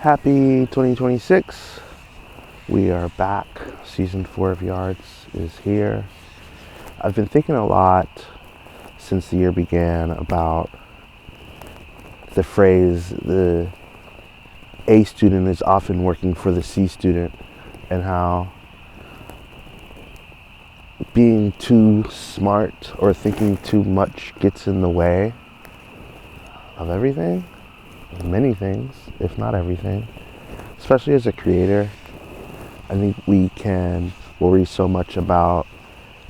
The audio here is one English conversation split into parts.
Happy 2026. We are back. Season 4 of Yards is here. I've been thinking a lot since the year began about the phrase, the A student is often working for the C student, and how being too smart or thinking too much gets in the way of everything, many things, if not everything. Especially as a creator, I think we can worry so much about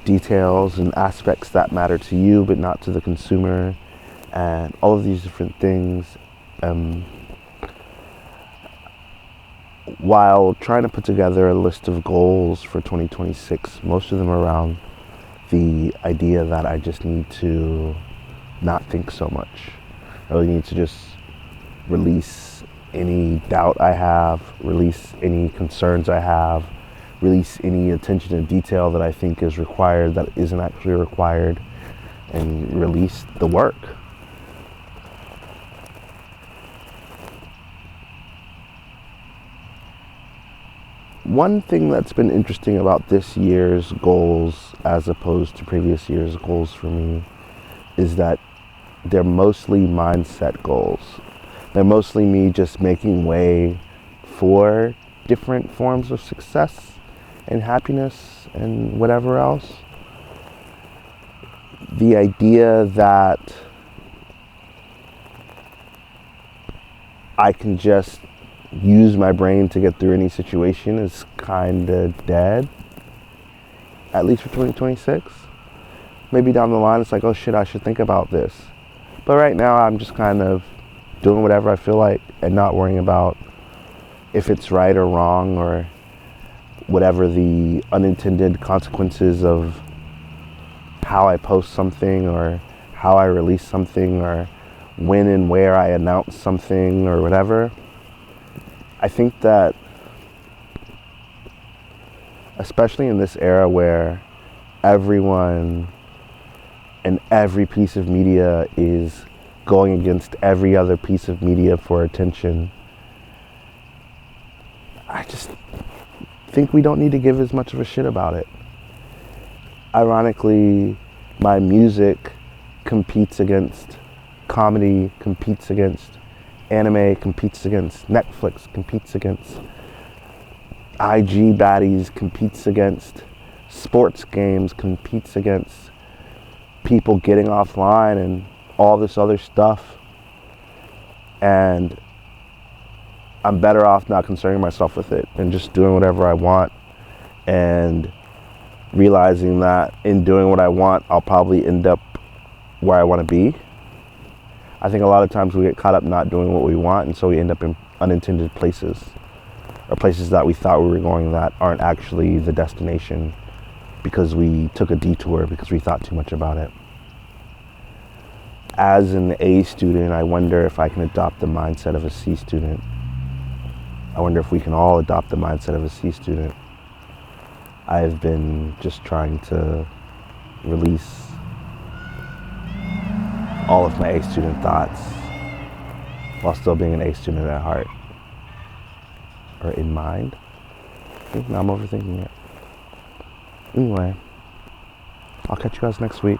details and aspects that matter to you but not to the consumer, and all of these different things. While trying to put together a list of goals for 2026, most of them are around the idea that I just need to not think so much. I really need to just release any doubt I have, release any concerns I have, release any attention to detail that I think is required that isn't actually required, and release the work. One thing that's been interesting about this year's goals as opposed to previous year's goals for me is that they're mostly mindset goals. They're mostly me just making way for different forms of success and happiness and whatever else. The idea that I can just use my brain to get through any situation is kind of dead, at least for 2026. Maybe down the line it's like, oh shit, I should think about this. But right now I'm just kind of doing whatever I feel like and not worrying about if it's right or wrong, or whatever the unintended consequences of how I post something or how I release something or when and where I announce something or whatever. I think that, especially in this era where everyone and every piece of media is going against every other piece of media for attention, I just think we don't need to give as much of a shit about it. Ironically, my music competes against comedy, competes against anime, competes against Netflix, competes against IG baddies, competes against sports games, competes against people getting offline and all this other stuff. And I'm better off not concerning myself with it and just doing whatever I want, and realizing that in doing what I want, I'll probably end up where I want to be. I think a lot of times we get caught up not doing what we want, and so we end up in unintended places, or places that we thought we were going that aren't actually the destination because we took a detour because we thought too much about it. As an A student, I wonder if I can adopt the mindset of a C student. I wonder if we can all adopt the mindset of a C student. I've been just trying to release all of my A student thoughts while still being an A student at heart, or in mind. I think now I'm overthinking it. Anyway, I'll catch you guys next week.